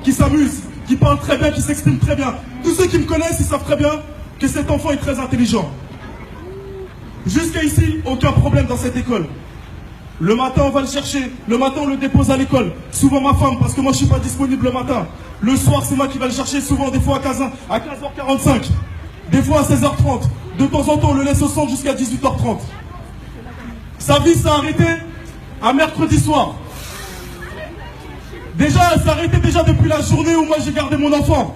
qui s'amuse, qui parle très bien, qui s'exprime très bien. Tous ceux qui me connaissent, ils savent très bien que cet enfant est très intelligent. Jusqu'à ici, aucun problème dans cette école. Le matin, on va le chercher. Le matin, on le dépose à l'école. Souvent ma femme, parce que moi, je ne suis pas disponible le matin. Le soir, c'est moi qui va le chercher, souvent, des fois à 15h45. Des fois à 16h30. De temps en temps, on le laisse au centre jusqu'à 18h30. Sa vie s'est arrêtée un mercredi soir. Déjà, elle s'est arrêtée déjà depuis la journée où moi, j'ai gardé mon enfant.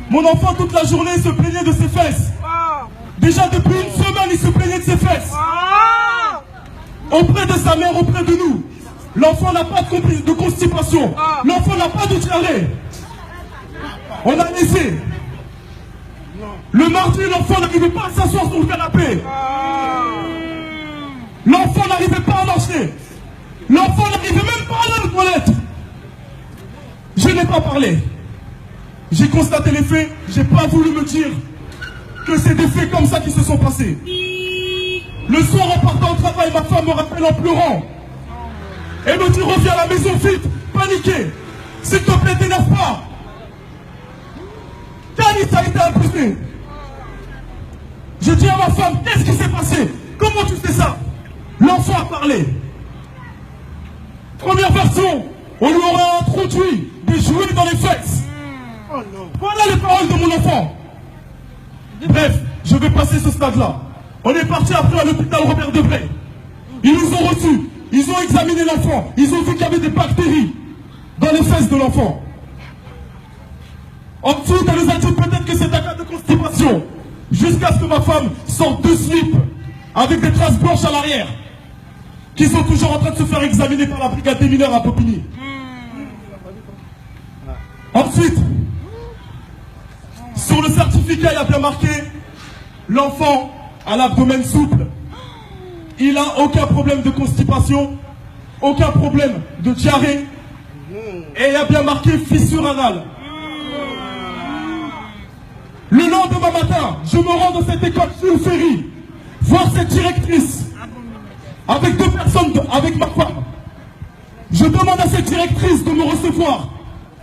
Mon enfant, toute la journée, se plaignait de ses fesses. Déjà, depuis une semaine, il se plaignait de ses fesses. Auprès de sa mère, auprès de nous. L'enfant n'a pas de constipation. L'enfant n'a pas de diarrhée. On a laissé. Le mardi, l'enfant n'arrivait pas à s'asseoir sur le canapé. L'enfant n'arrivait pas à marcher. L'enfant n'arrivait même pas à aller aux toilettes. Je n'ai pas parlé. J'ai constaté les faits. J'ai pas voulu me dire que c'est des faits comme ça qui se sont passés. Le soir, en partant au travail, ma femme me rappelle en pleurant. Elle me dit, reviens à la maison vite, paniqué. S'il te plaît, t'énerve pas. Canis a été abusé. Je dis à ma femme, qu'est-ce qui s'est passé? Comment tu sais ça? L'enfant a parlé. Première version, on lui aura introduit des jouets dans les fesses. Voilà les paroles de mon enfant. Bref, je vais passer ce stade-là. On est parti après à l'hôpital Robert Debré. Ils nous ont reçus. Ils ont examiné l'enfant. Ils ont vu qu'il y avait des bactéries dans les fesses de l'enfant. Ensuite, elle nous a dit peut-être que c'est un cas de constipation. Jusqu'à ce que ma femme sorte deux slips avec des traces blanches à l'arrière, qui sont toujours en train de se faire examiner par la brigade des mineurs à Popigny. Ensuite, sur le certificat, il y a bien marqué l'enfant à l'abdomen souple. Il n'a aucun problème de constipation, aucun problème de diarrhée, et il y a bien marqué fissure anale. Le lendemain matin, je me rends dans cette école sur le ferry, voir cette directrice, avec deux personnes, avec ma femme. Je demande à cette directrice de me recevoir.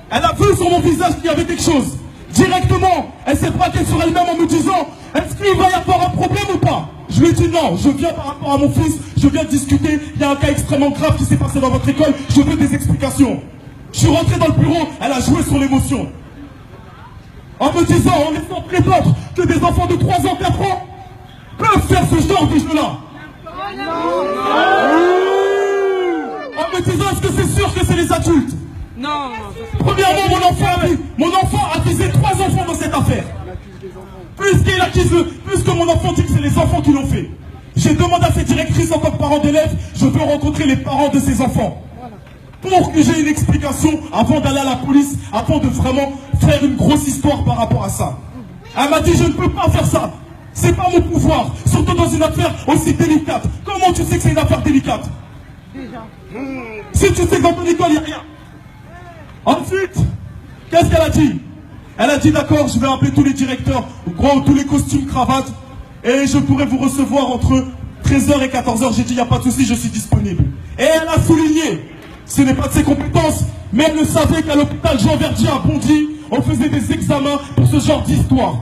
Elle a vu sur mon visage qu'il y avait quelque chose. Directement, elle s'est braquée sur elle-même en me disant, est-ce qu'il va y avoir un problème ou pas? Je lui ai dit non, je viens par rapport à mon fils, je viens discuter, il y a un cas extrêmement grave qui s'est passé dans votre école, je veux des explications. Je suis rentré dans le bureau, elle a joué sur l'émotion. En me disant, en laissant prétendre que des enfants de 3 ans, 4 ans peuvent faire ce genre de jeu-là. En me disant, est-ce que c'est sûr que c'est les adultes? Non. Premièrement, mon enfant a visé 3 enfants dans cette affaire. Puisque mon enfant dit que c'est les enfants qui l'ont fait. J'ai demandé à cette directrice en tant que parent d'élève, je veux rencontrer les parents de ces enfants. Pour que j'ai une explication avant d'aller à la police, avant de vraiment faire une grosse histoire par rapport à ça. Elle m'a dit, je ne peux pas faire ça. C'est pas mon pouvoir, surtout dans une affaire aussi délicate. Comment tu sais que c'est une affaire délicate? Si tu sais que dans ton école, il n'y a rien. Ensuite, qu'est-ce qu'elle a dit? Elle a dit, d'accord, je vais appeler tous les directeurs, tous les costumes, cravates, et je pourrai vous recevoir entre 13h et 14h. J'ai dit, il n'y a pas de souci, je suis disponible. Et elle a souligné, ce n'est pas de ses compétences, mais elle le savait qu'à l'hôpital Jean Verdier à Bondy, on faisait des examens pour ce genre d'histoire.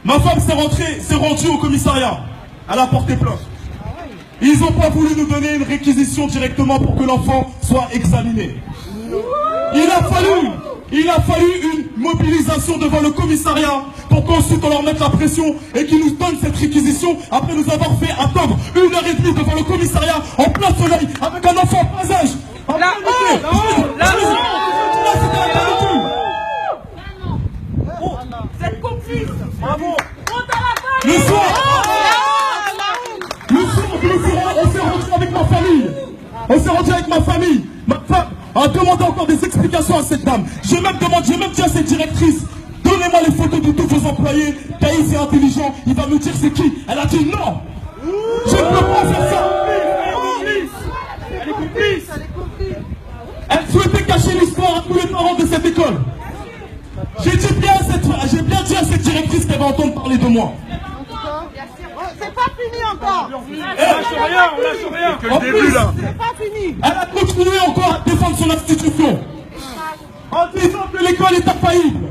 Ma femme s'est rendue au commissariat. Elle a porté plainte. Ils n'ont pas voulu nous donner une réquisition directement pour que l'enfant soit examiné. Il a fallu une mobilisation devant le commissariat pour qu'ensuite on leur mette la pression et qu'ils nous donnent cette réquisition après nous avoir fait attendre 1h30 devant le commissariat en plein soleil avec un enfant pas âge. Vous êtes complices. Bravo. Le soir, on s'est rendu avec ma famille. Ma femme a demandé encore des explications à cette dame. J'ai même dit à cette directrice, donnez-moi les photos de tous vos employés. Caïs est intelligent, il va me dire c'est qui. Elle a dit non. Je ne peux pas faire ça. Elle est complice. Elle souhaitait cacher l'histoire à tous les parents de cette école. J'ai bien dit à cette directrice qu'elle va entendre parler de moi. C'est pas fini encore. On lâche rien. En plus, c'est pas fini. Elle a continué encore à défendre son institution. En disant que l'école est infaillible,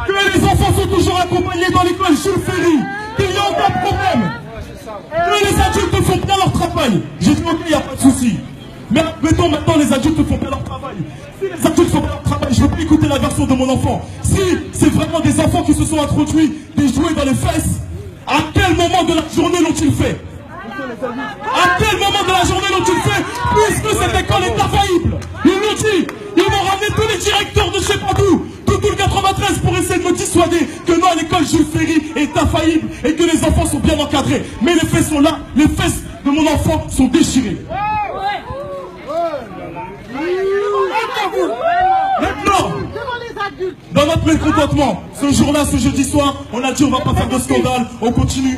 que les enfants sont toujours accompagnés dans l'école Jules Ferry, qu'il n'y a aucun problème, que les adultes font bien leur travail. J'ai dit ok, il n'y a pas de souci. Mais admettons maintenant les adultes font bien leur travail. Si les adultes font bien leur travail, je ne veux plus écouter la version de mon enfant. Si c'est vraiment des enfants qui se sont introduits des jouets dans les fesses, à quel moment de la journée l'ont-ils fait? À quel moment de la journée l'ont-ils fait? Puisque cette école est infaillible. Ils l'ont dit. Ils m'ont ramené tous les directeurs de je sais pas d'où, tout le 93 pour essayer de me dissuader que non, l'école Jules Ferry est infaillible et que les enfants sont bien encadrés. Mais les faits sont là, les fesses de mon enfant sont déchirées. Maintenant, dans notre mécontentement, ce jour-là, ce jeudi soir, on a dit on va pas faire de scandale, on continue.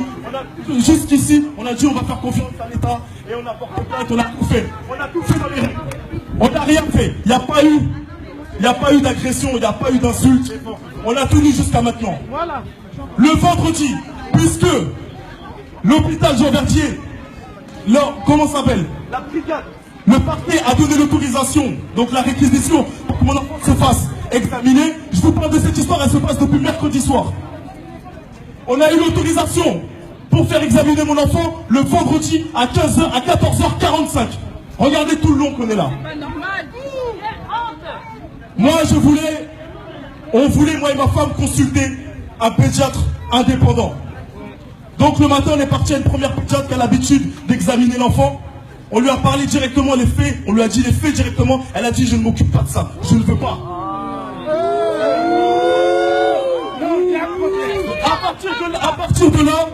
Jusqu'ici, on a dit on va faire confiance à l'État et on a porté plainte, on a tout fait. On a tout fait dans les règles. On n'a rien fait. Il n'y a pas eu d'agression, il n'y a pas eu d'insulte. On a tenu jusqu'à maintenant. Le vendredi, puisque l'hôpital Jean Verdier, comment ça s'appelle? La brigade. Le parquet a donné l'autorisation, donc la réquisition, pour que mon enfant se fasse examiner. Je vous parle de cette histoire, elle se passe depuis mercredi soir. On a eu l'autorisation pour faire examiner mon enfant le vendredi à 15h, à 14h45. Regardez tout le long qu'on est là. Moi, on voulait, moi et ma femme, consulter un pédiatre indépendant. Donc le matin, on est parti à une première pédiatre qui a l'habitude d'examiner l'enfant. On lui a parlé directement les faits, on lui a dit les faits directement. Elle a dit je ne m'occupe pas de ça, je ne veux pas. À partir de là,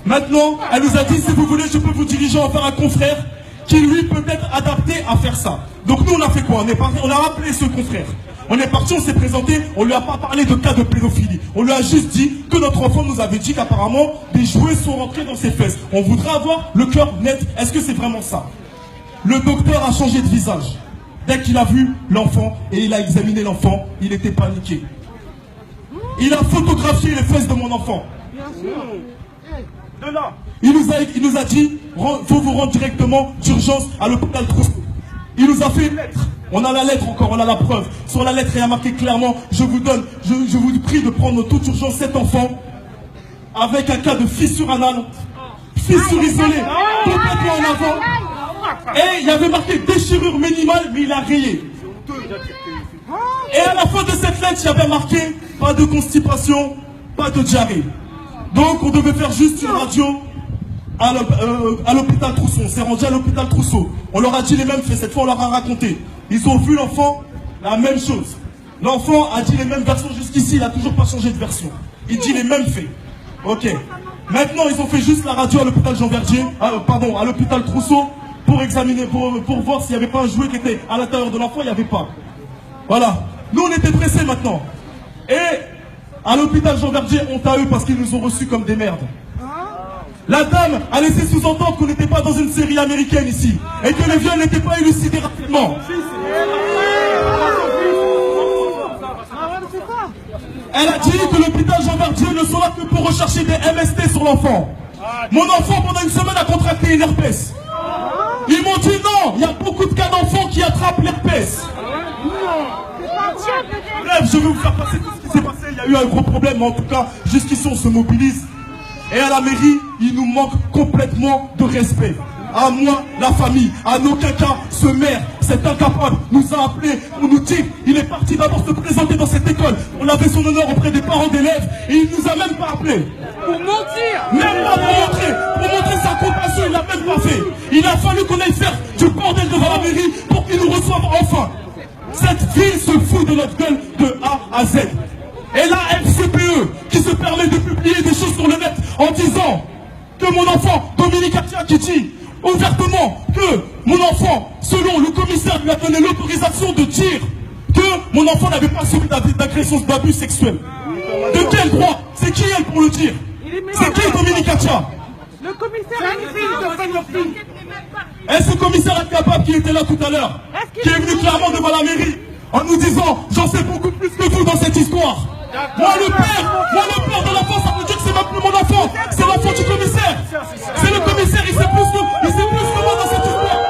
maintenant, elle nous a dit si vous voulez, je peux vous diriger vers un confrère qui lui peut être adapté à faire ça. Donc nous on a fait quoi? On a rappelé ce confrère. On est parti, on s'est présenté, on lui a pas parlé de cas de pédophilie. On lui a juste dit que notre enfant nous avait dit qu'apparemment des jouets sont rentrés dans ses fesses. On voudrait avoir le cœur net. Est-ce que c'est vraiment ça? Le docteur a changé de visage. Dès qu'il a vu l'enfant et il a examiné l'enfant, il était paniqué. Il a photographié les fesses de mon enfant. De là, il nous a dit, faut vous rendre directement d'urgence à l'hôpital Trousseau. Il nous a fait une lettre. On a la lettre encore, on a la preuve. Sur la lettre, il y a marqué clairement, je vous prie de prendre toute urgence cet enfant avec un cas de fissure anale, fissure isolée, complètement en avant. Et il y avait marqué déchirure minimale, mais il a rayé. Et à la fin de cette lettre, il y avait marqué pas de constipation, pas de diarrhée. Donc on devait faire juste une radio à l'hôpital Trousseau. On s'est rendu à l'hôpital Trousseau. On leur a dit les mêmes faits. Cette fois, on leur a raconté. Ils ont vu l'enfant, la même chose. L'enfant a dit les mêmes versions jusqu'ici. Il n'a toujours pas changé de version. Il dit les mêmes faits. Ok. Maintenant, ils ont fait juste la radio à l'hôpital Jean Verdier, pardon, à l'hôpital Trousseau pour examiner, pour voir s'il n'y avait pas un jouet qui était à l'intérieur de l'enfant. Il n'y avait pas. Voilà. Nous, on était pressés maintenant. Et à l'hôpital Jean Verdier, on t'a eu parce qu'ils nous ont reçus comme des merdes. La dame a laissé sous-entendre qu'on n'était pas dans une série américaine ici et que les viols n'étaient pas élucidés rapidement. Elle a dit que l'hôpital Jean Verdier ne sera que pour rechercher des MST sur l'enfant. Mon enfant, pendant une semaine, a contracté une herpès. Ils m'ont dit non, il y a beaucoup de cas d'enfants qui attrapent l'herpès. Bref, je vais vous faire passer tout ce qui s'est passé. Il y a eu un gros problème, mais en tout cas, jusqu'ici, on se mobilise. Et à la mairie, il nous manque complètement de respect. À moi, la famille, à aucun cas, ce maire, cet incapable, nous a appelés pour nous dire il est parti d'abord se présenter dans cette école. On avait son honneur auprès des parents d'élèves et il nous a même pas appelés. Pour mentir. Même pas pour montrer sa compassion, il l'a même pas fait. Il a fallu qu'on aille faire du bordel devant la mairie pour qu'il nous reçoive enfin. Cette ville se fout de notre gueule de A à Z. Et la FCPE qui se permet de publier des choses sur le net en disant que mon enfant, Dominique Atia, qui dit ouvertement que mon enfant, selon le commissaire, lui a donné l'autorisation de dire que mon enfant n'avait pas subi d'agression, d'abus sexuels. De quel droit? C'est qui elle pour le dire? C'est qui Dominique Atia? Le commissaire est ce commissaire incapable qui était là tout à l'heure, qui est venu clairement devant la mairie en nous disant j'en sais beaucoup plus que vous dans cette histoire. Moi le père de l'enfant, ça veut dire que c'est même plus mon enfant, c'est l'enfant du commissaire. C'est le commissaire, il sait plus que moi dans cette histoire.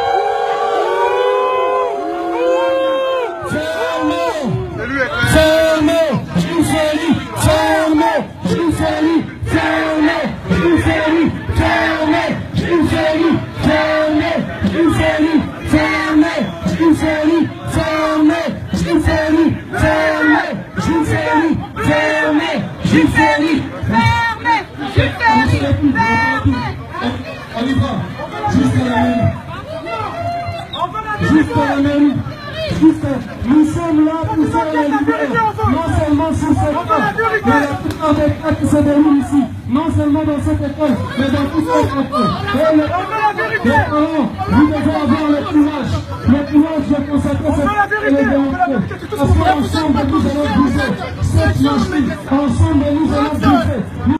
Gifeli, fermé, Gifeli, fermé, Gifeli, fermé, Gifeli, fermé, Gifeli, fermé, Gifeli, fermé. On y va, jusqu'à la mairie. Jusqu'à la mairie. Nous sommes là pour faire la libérer, non seulement sur cette école, mais il y a tout un débat qui se déroule ici, non seulement dans cette école, mais dans toute notre école. Et les parents, vous devez avoir le courage de constater cette illégalité. Parce qu'ensemble, nous allons bouger cette machine, ensemble, nous allons bouger.